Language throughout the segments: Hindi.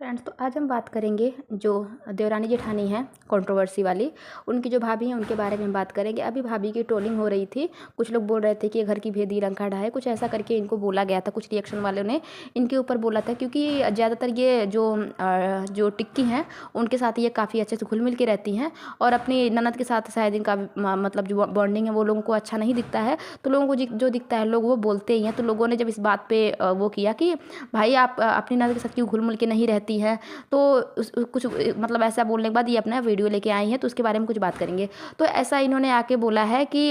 फ्रेंड्स, तो आज हम बात करेंगे जो देवरानी जेठानी हैं कंट्रोवर्सी वाली, उनकी जो भाभी हैं उनके बारे में हम बात करेंगे। अभी भाभी की ट्रोलिंग हो रही थी। कुछ लोग बोल रहे थे कि ये घर की भेदी रंग ढा है, कुछ ऐसा करके इनको बोला गया था। कुछ रिएक्शन वालों ने इनके ऊपर बोला था क्योंकि ज़्यादातर ये जो टिक्की हैं उनके साथ ये काफ़ी अच्छे से घुल मिल के रहती हैं और अपनी ननद के साथ शायद इनका मतलब जो बॉन्डिंग है वो लोगों को अच्छा नहीं दिखता है। तो लोगों को जो दिखता है लोग वो बोलते ही हैं। तो लोगों ने जब इस बात पर वो किया कि भाई आप अपनी ननद के साथ क्यों घुल मिल के नहीं रहती है, तो कुछ मतलब ऐसा बोलने के बाद ये अपना वीडियो लेके आई हैं। तो उसके बारे में कुछ बात करेंगे। तो ऐसा इन्होंने आके बोला है कि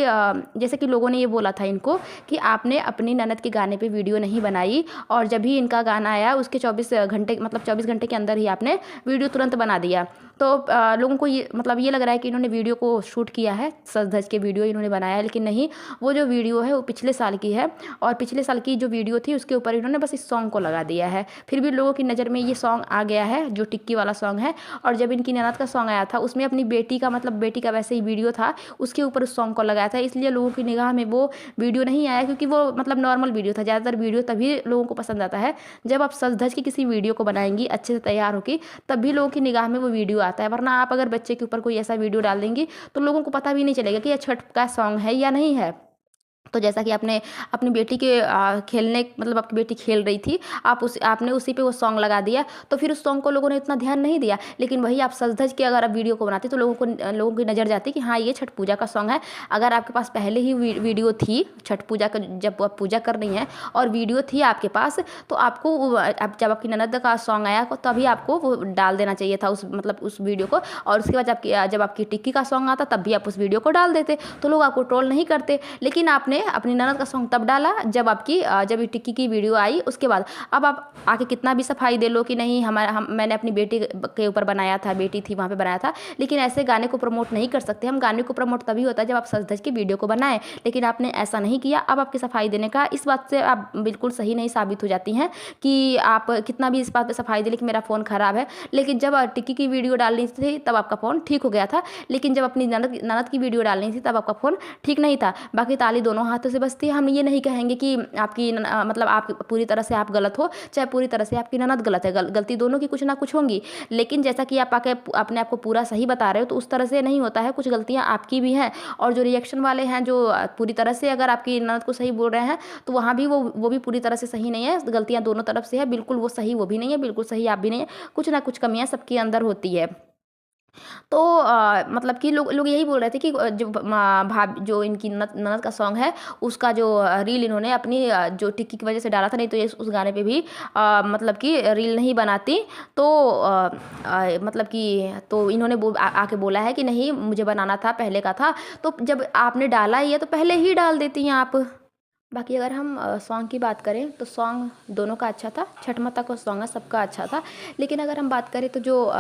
जैसे कि लोगों ने ये बोला था इनको कि आपने अपनी ननद के गाने पे वीडियो नहीं बनाई और जब भी इनका गाना आया उसके 24 घंटे के अंदर ही आपने वीडियो तुरंत बना दिया। तो लोगों को ये मतलब ये लग रहा है कि इन्होंने वीडियो को शूट किया है, सज धज के वीडियो इन्होंने बनाया है, लेकिन नहीं, वो जो वीडियो है वो पिछले साल की है और पिछले साल की जो वीडियो थी उसके ऊपर इन्होंने बस इस सॉन्ग को लगा दिया है। फिर भी लोगों की नज़र में ये सॉन्ग आ गया है जो टिक्की वाला सॉन्ग है। और जब इनकी ननद का सॉन्ग आया था उसमें अपनी बेटी का बेटी का वैसे ही वीडियो था, उसके ऊपर उस सॉन्ग को लगाया था, इसलिए लोगों की निगाह में वो वीडियो नहीं आया क्योंकि वो नॉर्मल वीडियो था। ज़्यादातर वीडियो तभी लोगों को पसंद आता है जब आप सज धज के किसी वीडियो को बनाएंगी अच्छे से तैयार होकर, तब भी लोगों की निगाह में वो वीडियो आता है। वरना आप अगर बच्चे के ऊपर कोई ऐसा वीडियो डाल देंगी तो लोगों को पता भी नहीं चलेगा कि यह छठ का सॉन्ग है या नहीं है। तो जैसा कि आपने अपनी बेटी के खेलने आपकी बेटी खेल रही थी, आपने उसी पे वो सॉन्ग लगा दिया, तो फिर उस सॉन्ग को लोगों ने इतना ध्यान नहीं दिया। लेकिन वही आप सज धज के अगर आप वीडियो को बनाते तो लोगों की नज़र जाती कि हाँ ये छठ पूजा का सॉन्ग है। अगर आपके पास पहले ही वीडियो थी छठ पूजा का, जब आप पूजा कर रही हैं और वीडियो थी आपके पास, तो आपको जब आपकी ननद का सॉन्ग आया तभी आपको वो डाल देना चाहिए था उस वीडियो को। और उसके बाद जब आपकी टिक्की का सॉन्ग आता तब भी आप उस वीडियो को डाल देते तो लोग आपको ट्रोल नहीं करते। लेकिन आपने अपनी ननद का सॉन्ग तब डाला जब ये टिक्की की वीडियो आई उसके बाद। अब आप आके कितना भी सफाई दे लो कि नहीं मैंने अपनी बेटी के ऊपर बनाया था, बेटी थी वहाँ पे बनाया था, लेकिन ऐसे गाने को प्रमोट नहीं कर सकते हम। गाने को प्रमोट तभी होता है जब आप सज धज के वीडियो को बनाएं, लेकिन आपने ऐसा नहीं किया। अब आपकी सफाई देने का इस बात से आप बिल्कुल सही नहीं साबित हो जाती हैं कि आप कितना भी इस बात पर सफाई दे कि मेरा फ़ोन ख़राब है, लेकिन जब टिक्की की वीडियो डालनी थी तब आपका फ़ोन ठीक हो गया था, लेकिन जब अपनी ननद की वीडियो डालनी थी तब आपका फ़ोन ठीक नहीं था। बाकी ताली दोनों हाथों से बजती है। हम ये नहीं कहेंगे कि आपकी आप पूरी तरह से आप गलत हो, चाहे पूरी तरह से आपकी ननद गलत है। गलती दोनों की कुछ ना कुछ होंगी, लेकिन जैसा कि आप आके अपने आप को पूरा सही बता रहे हो तो उस तरह से नहीं होता है। कुछ गलतियां आपकी भी हैं और जो रिएक्शन वाले हैं जो पूरी तरह से अगर आपकी ननद को सही बोल रहे हैं तो वहाँ भी वो भी पूरी तरह से सही नहीं है। गलतियाँ दोनों तरफ से है, बिल्कुल वो सही वो भी नहीं है, बिल्कुल सही आप भी नहीं है। कुछ ना कुछ कमियाँ सबके अंदर होती है। तो मतलब कि लोग यही बोल रहे थे कि जो इनकी ननद का सॉन्ग है उसका जो रील इन्होंने अपनी जो टिक्की की वजह से डाला था, नहीं तो ये उस गाने पे भी मतलब कि रील नहीं बनाती। तो तो इन्होंने आके बोला है कि नहीं मुझे बनाना था, पहले का था, तो जब आपने डाला ही है तो पहले ही डाल देती हैं आप। बाकी अगर हम सॉन्ग की बात करें तो सॉन्ग दोनों का अच्छा था, छठ माता का सॉन्ग है सबका अच्छा था। लेकिन अगर हम बात करें तो जो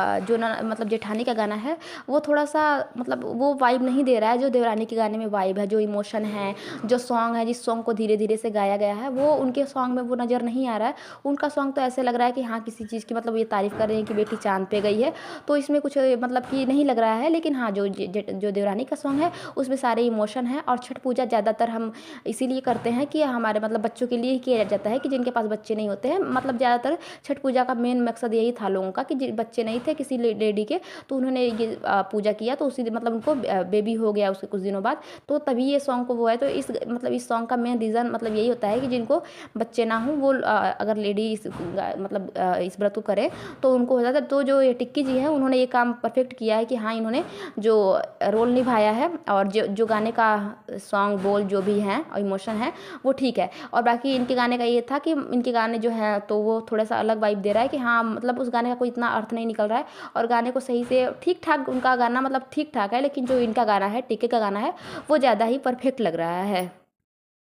जेठानी का गाना है वो थोड़ा सा वो वाइब नहीं दे रहा है जो देवरानी के गाने में वाइब है, जो इमोशन है, जो सॉन्ग है, जिस सॉन्ग को धीरे धीरे से गाया गया है वो उनके सॉन्ग में वो नज़र नहीं आ रहा है। उनका सॉन्ग तो ऐसे लग रहा है कि हाँ किसी चीज़ की ये तारीफ़ कर रहे हैं कि बेटी चाँद पे गई है, तो इसमें कुछ कि नहीं लग रहा है। लेकिन हाँ जो देवरानी का सॉन्ग है उसमें सारे इमोशन है। और छठ पूजा ज़्यादातर हम इसीलिए करते हैं कि हमारे बच्चों के लिए ही किया जाता है कि जिनके पास बच्चे नहीं होते हैं। ज़्यादातर छठ पूजा का मेन मकसद यही था लोगों का कि बच्चे नहीं थे किसी लेडी के, तो उन्होंने ये पूजा किया तो उसी उनको बेबी हो गया उसके कुछ दिनों बाद, तो तभी ये सॉन्ग को वो है। तो इस सॉन्ग का मेन रीज़न यही होता है कि जिनको बच्चे ना हों वो अगर लेडी इस व्रत को करे तो उनको हो जाता है। तो जो ये टिक्की जी है उन्होंने ये काम परफेक्ट किया है कि हाँ इन्होंने जो रोल निभाया है और जो गाने का सॉन्ग बोल जो भी हैं और इमोशन है वो ठीक है। और बाकी इनके गाने का ये था कि इनके गाने जो है तो वो थोड़ा सा अलग वाइब दे रहा है कि हाँ उस गाने का कोई इतना अर्थ नहीं निकल रहा है और गाने को सही से ठीक ठाक उनका गाना ठीक ठाक है, लेकिन जो इनका गाना है टिक्के का गाना है वो ज़्यादा ही परफेक्ट लग रहा है।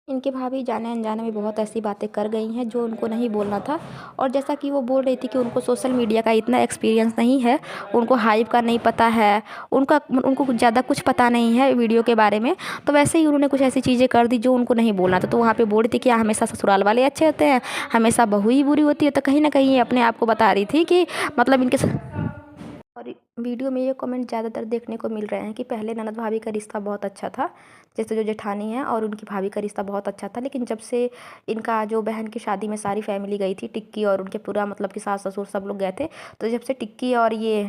इनके भाभी जाने अनजाने में बहुत ऐसी बातें कर गई हैं जो उनको नहीं बोलना था। और जैसा कि वो बोल रही थी कि उनको सोशल मीडिया का इतना एक्सपीरियंस नहीं है, उनको हाइप का नहीं पता है, उनको ज़्यादा कुछ पता नहीं है वीडियो के बारे में, तो वैसे ही उन्होंने कुछ ऐसी चीज़ें कर दी जो उनको नहीं बोलना था। तो वहाँ पर बोल रही थी कि हमेशा ससुराल वाले अच्छे होते हैं, हमेशा बहू ही बुरी होती है। तो कहीं ना कहीं ये अपने आप को बता रही थी कि इनके और वीडियो में ये कमेंट ज़्यादातर देखने को मिल रहे हैं कि पहले ननद भाभी का रिश्ता बहुत अच्छा था, जैसे जो जेठानी है और उनकी भाभी का रिश्ता बहुत अच्छा था, लेकिन जब से इनका जो बहन की शादी में सारी फैमिली गई थी, टिक्की और उनके पूरा मतलब कि सास ससुर सब लोग गए थे, तो जब से टिक्की और ये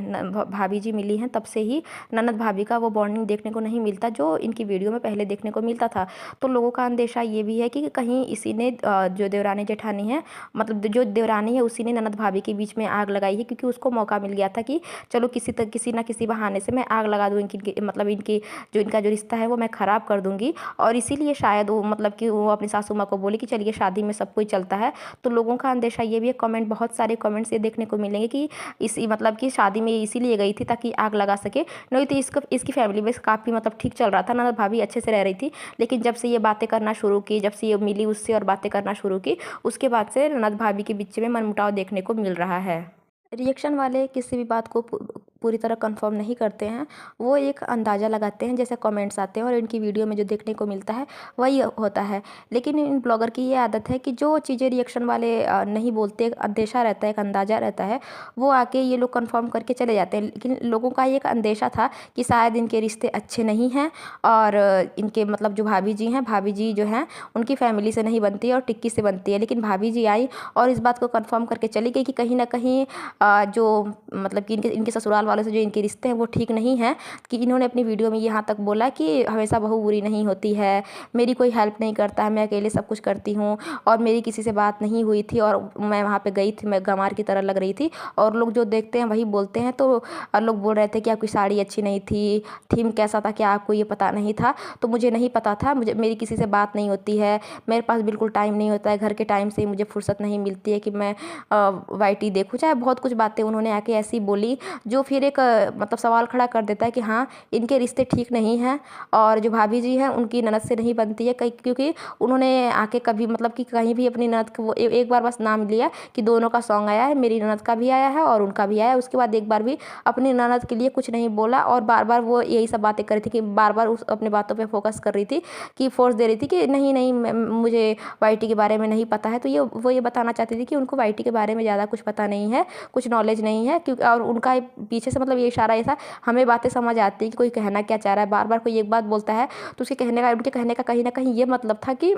भाभी जी मिली हैं तब से ही ननद भाभी का वो बॉन्डिंग देखने को नहीं मिलता जो इनकी वीडियो में पहले देखने को मिलता था। तो लोगों का अंदेशा ये भी है कि कहीं इसी ने जो देवरानी जेठानी है, मतलब जो देवरानी है उसी ने ननद भाभी के बीच में आग लगाई है, क्योंकि उसको मौका मिल गया था कि चलो किसी ना किसी बहाने से मैं आग लगा दूँ मतलब इनकी इनका जो रिश्ता है वो मैं ख़राब कर दूँगी। और इसीलिए शायद वो मतलब कि वो अपनी सासू माँ को बोली कि चलिए शादी में सब कोई चलता है। तो लोगों का अंदेशा ये भी है, कमेंट बहुत सारे कमेंट्स ये देखने को मिलेंगे कि इसी मतलब कि शादी में इसीलिए गई थी ताकि आग लगा सके, नहीं तो इसकी फैमिली में काफ़ी मतलब ठीक चल रहा था, ननद भाभी अच्छे से रह रही थी। लेकिन जब से ये बातें करना शुरू की, जब से ये मिली उससे और बातें करना शुरू की, उसके बाद से ननद भाभी के बीच में मनमुटाव देखने को मिल रहा है। रिएक्शन वाले किसी भी बात को पूरी तरह कंफर्म नहीं करते हैं, वो एक अंदाज़ा लगाते हैं, जैसे कमेंट्स आते हैं और इनकी वीडियो में जो देखने को मिलता है वही होता है। लेकिन इन ब्लॉगर की ये आदत है कि जो चीज़ें रिएक्शन वाले नहीं बोलते, एक अंदेशा रहता है, एक अंदाज़ा रहता है, वो आके ये लोग कंफर्म करके चले जाते हैं। लेकिन लोगों का ये एक अंदेशा था कि शायद इनके रिश्ते अच्छे नहीं हैं और इनके मतलब जो भाभी जी हैं, भाभी जी जो हैं उनकी फैमिली से नहीं बनती है और टिक्की से बनती है। लेकिन भाभी जी आई और इस बात को कंफर्म करके चली गई कि कहीं ना कहीं जो मतलब कि इनके ससुराल वालों से जो इनके रिश्ते हैं वो ठीक नहीं हैं, कि इन्होंने अपनी वीडियो में यहाँ तक बोला कि हमेशा बहू बुरी नहीं होती है, मेरी कोई हेल्प नहीं करता है, मैं अकेले सब कुछ करती हूँ और मेरी किसी से बात नहीं हुई थी और मैं वहाँ पे गई थी, मैं गंवार की तरह लग रही थी और लोग जो देखते हैं वही बोलते हैं। तो लोग बोल रहे थे कि आपकी साड़ी अच्छी नहीं थी, थीम कैसा था क्या आपको ये पता नहीं था? तो मुझे नहीं पता था, मेरी किसी से बात नहीं होती है, मेरे पास बिल्कुल टाइम नहीं होता है, घर के टाइम से ही मुझे फुर्सत नहीं मिलती है कि मैं वाईटी देखूँ, चाहे बहुत कुछ बातें उन्होंने आके ऐसी बोली जो फिर एक मतलब सवाल खड़ा कर देता है कि हाँ इनके रिश्ते ठीक नहीं हैं और जो भाभी जी हैं उनकी ननद से नहीं बनती है, क्योंकि उन्होंने आके कभी मतलब कि कहीं भी अपनी ननद को एक बार बस नाम लिया कि दोनों का सॉन्ग आया है, मेरी ननद का भी आया है और उनका भी आया है, उसके बाद एक बार भी अपनी ननद के लिए कुछ नहीं बोला और बार बार वो यही सब बातें कर रही थी कि बार बार उस अपनी बातों पे फोकस कर रही थी, कि फोर्स दे रही थी कि नहीं नहीं मुझे वाईटी के बारे में नहीं पता है। तो वो ये बताना चाहती थी कि उनको वाईटी के बारे में ज़्यादा कुछ पता नहीं है, कुछ नॉलेज नहीं है, क्योंकि और उनका पीछे से मतलब ये इशारा ये था, हमें बातें समझ आती है कि कोई कहना क्या चाह रहा है, बार बार कोई एक बात बोलता है तो उनके कहने का कहीं ना कहीं ये मतलब था कि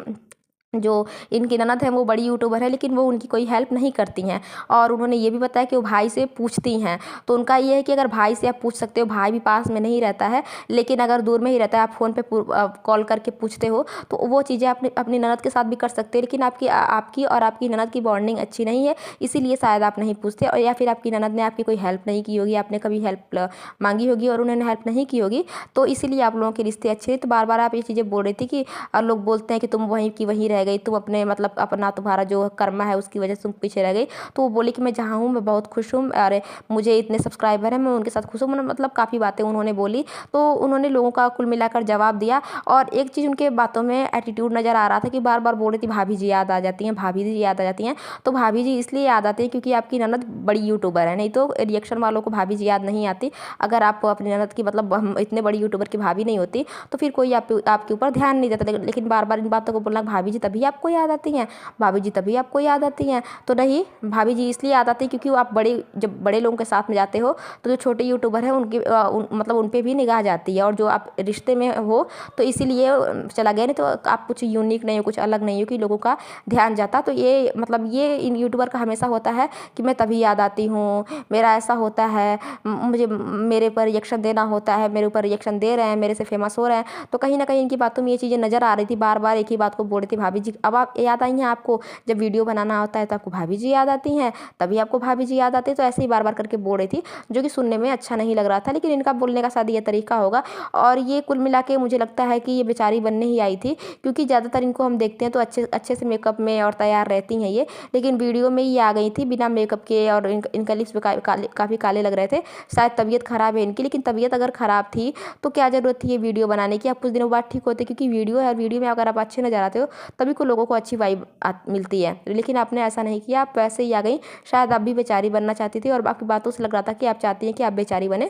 जो इनकी ननद है वो बड़ी यूट्यूबर है लेकिन वो उनकी कोई हेल्प नहीं करती हैं। और उन्होंने ये भी बताया कि वो भाई से पूछती हैं, तो उनका ये है कि अगर भाई से आप पूछ सकते हो, भाई भी पास में नहीं रहता है, लेकिन अगर दूर में ही रहता है, आप फ़ोन पे कॉल करके पूछते हो तो वो चीज़ें अपनी ननद के साथ भी कर सकते हो। लेकिन आपकी और आपकी ननद की बॉन्डिंग अच्छी नहीं है, इसीलिए शायद आप नहीं पूछते, और या फिर आपकी ननद ने आपकी कोई हेल्प नहीं की होगी, आपने कभी हेल्प मांगी होगी और उन्होंने हेल्प नहीं की होगी, तो इसीलिए आप लोगों के रिश्ते अच्छे हैं। तो बार बार आप ये चीज़ें बोल रही थी कि लोग बोलते हैं कि तुम वहीं की वहीं रह गई, तुम अपने मतलब अपना तुम्हारा जो कर्मा है उसकी वजह से तुम पीछे रह गई। तो वो बोली कि मैं जहाँ हूँ मैं बहुत खुश हूँ, अरे मुझे इतने सब्सक्राइबर हैं, मैं उनके साथ खुश हूँ, मतलब काफ़ी बातें उन्होंने बोली। तो उन्होंने लोगों का कुल मिलाकर जवाब दिया। और एक चीज़ उनके बातों में एटीट्यूड नज़र आ रहा था कि बार बार बोल रही थी भाभी जी याद आ जाती हैं, भाभी जी याद आ जाती हैं। तो भाभी जी इसलिए याद आती है क्योंकि आपकी ननद बड़ी यूट्यूबर है, नहीं तो रिएक्शन वालों को भाभी जी याद नहीं आती। अगर आप अपनी ननद की मतलब हम इतने बड़ी यूट्यूबर की भाभी नहीं होती तो फिर कोई आपके ऊपर ध्यान नहीं देता। लेकिन बार बार इन बातों को बोलना भाभी जी तभी आपको याद आती हैं, भाभी जी तभी आपको याद आती हैं। तो नहीं, भाभी जी इसलिए याद आती है क्योंकि आप जब बड़े लोगों के साथ में जाते हो तो जो छोटे यूट्यूबर हैं उनकी मतलब उन पे भी निगाह जाती है, और जो आप रिश्ते में हो तो इसीलिए चला गया, नहीं तो आप कुछ यूनिक नहीं हो, कुछ अलग नहीं हो कि लोगों का ध्यान जाता। तो ये मतलब ये इन यूट्यूबर का हमेशा होता है कि मैं तभी याद आती हूँ, मेरा ऐसा होता है, मुझे मेरे ऊपर रिएक्शन देना होता है, मेरे ऊपर रिएक्शन दे रहे हैं, मेरे से फेमस हो रहे हैं। तो कहीं ना कहीं इनकी बातों में ये चीज़ें नज़र आ रही थी, बार बार एक ही बात को बोल रही थी भाभी जी। अब आप याद आई हैं आपको, जब वीडियो बनाना होता है तो आपको भाभी जी याद आती हैं, तभी आपको भाभी जी याद आती है। तो ऐसे ही बार बार करके बोल रही थी, जो कि सुनने में अच्छा नहीं लग रहा था, लेकिन इनका बोलने का शायद ये तरीका होगा। और ये कुल मिला के मुझे लगता है कि ये बेचारी बनने ही आई थी, क्योंकि ज़्यादातर इनको हम देखते हैं तो अच्छे से मेकअप में और तैयार रहती हैं ये, लेकिन वीडियो में ये आ गई थी बिना मेकअप के, और इनका लिप्स काफ़ी काले लग रहे थे। शायद तबीयत ख़राब है इनकी, लेकिन तबीयत अगर ख़राब थी तो क्या ज़रूरत थी ये वीडियो बनाने की, आप कुछ दिनों बाद ठीक होते, क्योंकि वीडियो है और वीडियो में अगर आप अच्छे नजर आते हो तभी को लोगों को अच्छी वाइब मिलती है। लेकिन आपने ऐसा नहीं किया, आप वैसे ही आ गई। शायद आप भी बेचारी बनना चाहती थी और बाकी बातों से लग रहा था कि आप चाहती हैं कि आप बेचारी बने,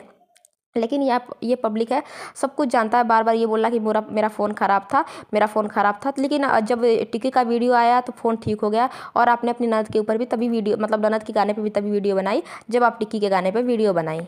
लेकिन ये पब्लिक है, सब कुछ जानता है। बार बार ये बोला कि मेरा फ़ोन ख़राब था, मेरा फ़ोन ख़राब था, लेकिन जब टिक्की का वीडियो आया तो फ़ोन ठीक हो गया। और आपने अपनी ननद के ऊपर भी तभी वीडियो मतलब ननद के गाने पे भी तभी वीडियो बनाई जब आप टिक्की के गाने पे वीडियो बनाई।